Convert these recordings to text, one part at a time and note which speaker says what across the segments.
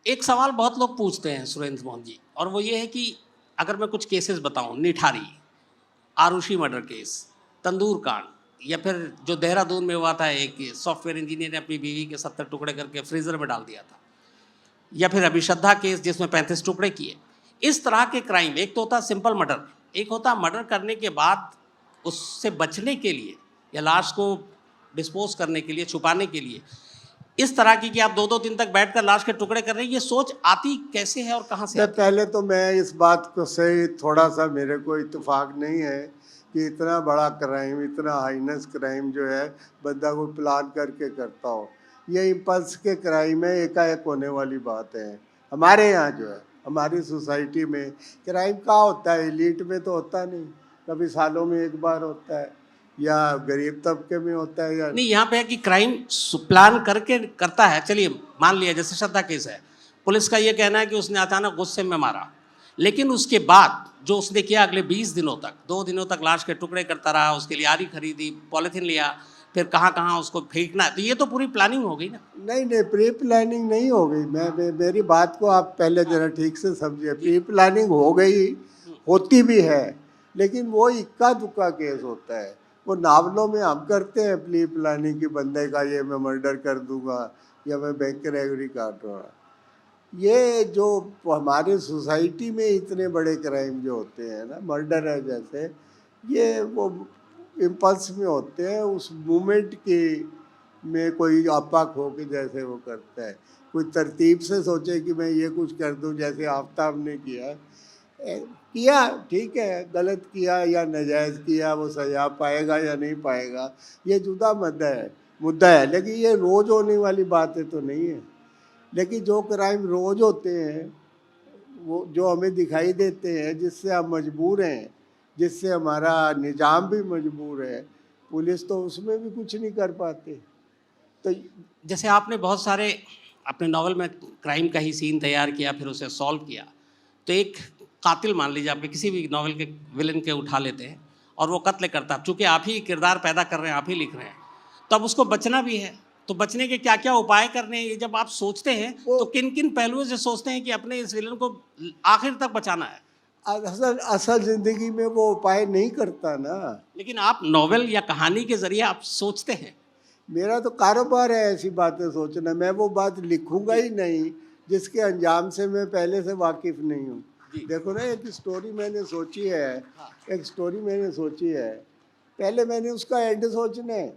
Speaker 1: एक सवाल बहुत लोग पूछते हैं सुरेंद्र मोहन जी, और वो ये है कि अगर मैं कुछ केसेस बताऊं, निठारी, आरुषि मर्डर केस, तंदूर कांड, या फिर जो देहरादून में हुआ था, एक सॉफ्टवेयर इंजीनियर ने अपनी बीवी के 70 टुकड़े करके फ्रीजर में डाल दिया था, या फिर अभिश्रद्धा केस जिसमें 35 टुकड़े किए। इस तरह के क्राइम, एक तो होता सिंपल मर्डर, एक होता मर्डर करने के बाद उससे बचने के लिए या लाश को डिस्पोज करने के लिए, छुपाने के लिए इस तरह की कि आप 2-2 दिन तक बैठकर लाश के टुकड़े कर रहे हैं। ये सोच आती कैसे है और कहाँ से आती है?
Speaker 2: पहले तो मैं इस बात को से थोड़ा सा मेरे को इत्तेफाक नहीं है कि इतना बड़ा क्राइम, इतना हाइनेस क्राइम जो है बंदा को प्लान करके करता हो। ये इम्पल्स के क्राइम है, एकाएक होने वाली बात है। हमारे यहाँ जो है, हमारी सोसाइटी में क्राइम कहाँ होता है, एलीट में तो होता नहीं, कभी सालों में एक बार होता है, या गरीब तबके में होता है, या
Speaker 1: नहीं, यहाँ पे है कि क्राइम प्लान करके करता है। चलिए मान लिया जैसे श्रद्धा केस है, पुलिस का ये कहना है कि उसने अचानक गुस्से में मारा, लेकिन उसके बाद जो उसने किया, अगले 20 दिनों तक, 2 दिनों तक लाश के टुकड़े करता रहा, उसके लिए आरी खरीदी, पॉलिथीन लिया, फिर कहाँ कहाँ उसको फेंकना, तो ये तो पूरी प्लानिंग हो गई ना।
Speaker 2: नहीं नहीं, प्री प्लानिंग नहीं हो गई। मेरी बात को आप पहले जरा ठीक से समझिए। प्री प्लानिंग हो गई, होती भी है, लेकिन वो इक्का दुक्का केस होता है। वो नावलों में हम करते हैं प्री प्लानिंग की, बंदे का ये मैं मर्डर कर दूंगा या मैं बैंक रेगरी काट रहा। ये जो हमारे सोसाइटी में इतने बड़े क्राइम जो होते हैं ना, मर्डर है जैसे, ये वो इम्पल्स में होते हैं, उस मोमेंट की में कोई आपा खो के जैसे वो करता है। कोई तरतीब से सोचे कि मैं ये कुछ कर दूं, जैसे आफ्ताब ने किया। किया ठीक है, गलत किया या नाजायज़ किया, वो सजा पाएगा या नहीं पाएगा ये जुदा मुद्दा है, लेकिन ये रोज़ होने वाली बातें तो नहीं है। लेकिन जो क्राइम रोज़ होते हैं, वो जो हमें दिखाई देते हैं, जिससे हम मजबूर हैं, जिससे हमारा निज़ाम भी मजबूर है, पुलिस तो उसमें भी कुछ नहीं कर पाते। तो
Speaker 1: जैसे आपने बहुत सारे अपने नॉवल में क्राइम का ही सीन तैयार किया, फिर उसे सॉल्व किया, तो एक कातिल मान लीजिए, आपके किसी भी नॉवल के विलन के उठा लेते हैं और वो कत्ल करता है, चूँकि आप ही किरदार पैदा कर रहे हैं, आप ही लिख रहे हैं, तो अब उसको बचना भी है, तो बचने के क्या क्या उपाय करने हैं, ये जब आप सोचते हैं तो किन किन पहलुओं से सोचते हैं कि अपने इस विलन को आखिर तक बचाना है?
Speaker 2: असल असल ज़िंदगी में वो उपाय नहीं करता ना।
Speaker 1: लेकिन आप नॉवल या कहानी के जरिए आप सोचते हैं।
Speaker 2: मेरा तो कारोबार है ऐसी बातें सोचना। मैं वो बात लिखूंगा ही नहीं जिसके अंजाम से मैं पहले से वाकिफ नहीं हूँ। देखो ना, एक स्टोरी मैंने सोची है, एक स्टोरी मैंने सोची है, पहले मैंने उसका एंड सोचना है,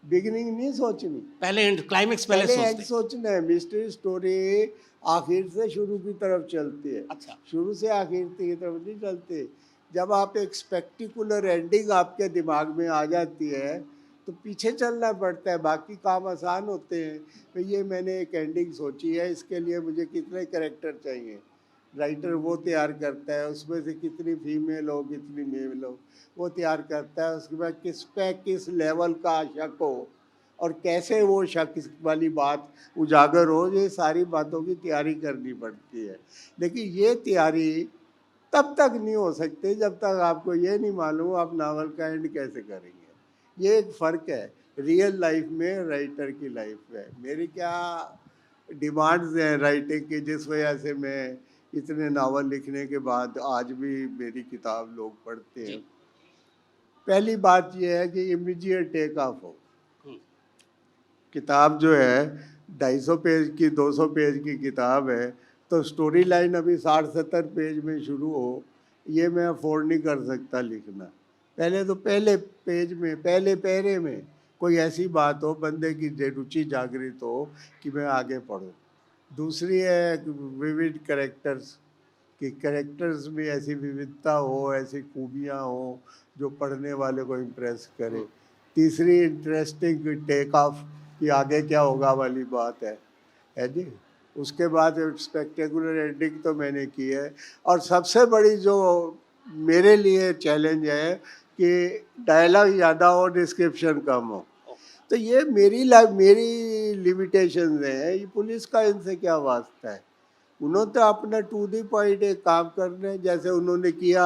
Speaker 2: बिगिनिंग नहीं सोचनी।
Speaker 1: पहले एंड, क्लाइमेक्स पहले
Speaker 2: एंड सोचना है। मिस्ट्री स्टोरी आखिर से शुरू की तरफ चलती है।
Speaker 1: अच्छा,
Speaker 2: शुरू से आखिर की तरफ नहीं चलती। जब आप एक स्पेक्टिकुलर एंडिंग आपके दिमाग में आ जाती है तो पीछे चलना पड़ता है, बाकी काम आसान होते हैं। तो ये मैंने एक एंडिंग सोची है, इसके लिए मुझे कितने कैरेक्टर चाहिए, राइटर वो तैयार करता है, उसमें से कितनी फीमेल हो कितनी मेल हो वो तैयार करता है। उसके बाद किस पे किस लेवल का शक हो और कैसे वो शक वाली बात उजागर हो, ये सारी बातों की तैयारी करनी पड़ती है। लेकिन ये तैयारी तब तक नहीं हो सकती जब तक आपको ये नहीं मालूम आप नावल का एंड कैसे करेंगे। ये एक फ़र्क है रियल लाइफ में, राइटर की लाइफ में। मेरी क्या डिमांड्स हैं राइटिंग की, जिस वजह से मैं इतने नावल लिखने के बाद आज भी मेरी किताब लोग पढ़ते हैं। पहली बात यह है कि इमीडिएट टेक ऑफ हो। किताब जो है 250 पेज की, 200 पेज की किताब है, तो स्टोरी लाइन अभी 60-70 पेज में शुरू हो, ये मैं अफोर्ड नहीं कर सकता लिखना। पहले तो पहले पेज में, पहले पैरे में कोई ऐसी बात हो, बंदे की रुचि जागृत हो कि मैं आगे पढ़ूँ। दूसरी है विविड कैरेक्टर्स, कि कैरेक्टर्स में ऐसी विविधता हो, ऐसी खूबियाँ हो जो पढ़ने वाले को इम्प्रेस करे। तीसरी इंटरेस्टिंग टेक ऑफ कि आगे क्या होगा वाली बात है जी। उसके बाद स्पेक्टेकुलर एंडिंग तो मैंने की है। और सबसे बड़ी जो मेरे लिए चैलेंज है कि डायलॉग ज़्यादा हो, डिस्क्रिप्शन कम हो। तो ये मेरी लिमिटेशंस हैं। ये पुलिस का इनसे क्या वास्ता है? उन्होंने तो अपना टू दी पॉइंट एक काम करना है, जैसे उन्होंने किया,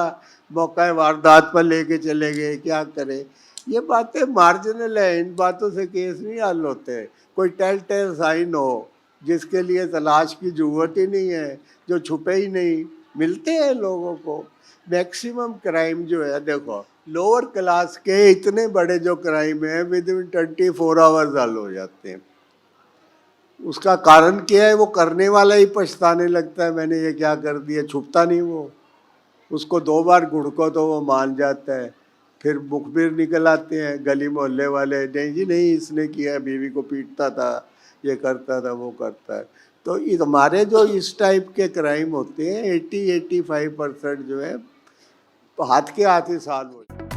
Speaker 2: मौका वारदात पर लेके चले गए, क्या करें। ये बातें मार्जिनल है, इन बातों से केस नहीं हल होते। कोई टेल साइन हो जिसके लिए तलाश की जरूरत ही नहीं है, जो छुपे ही नहीं, मिलते हैं लोगों को। मैक्सिमम क्राइम जो है, देखो लोअर क्लास के इतने बड़े जो क्राइम है विद इन 24 आवर्स हल हो जाते हैं। उसका कारण क्या है? वो करने वाला ही पछताने लगता है, मैंने ये क्या कर दिया, छुपता नहीं वो। उसको 2 बार घुड़को तो वो मान जाता है। फिर मुखबिर निकल आते हैं गली मोहल्ले वाले, नहीं जी नहीं इसने किया, बीवी को पीटता था, ये करता था, वो करता है। तो हमारे जो इस टाइप के क्राइम होते हैं 80-85% जो है हाथ के हाथ ही सॉल्व हो जाते हैं।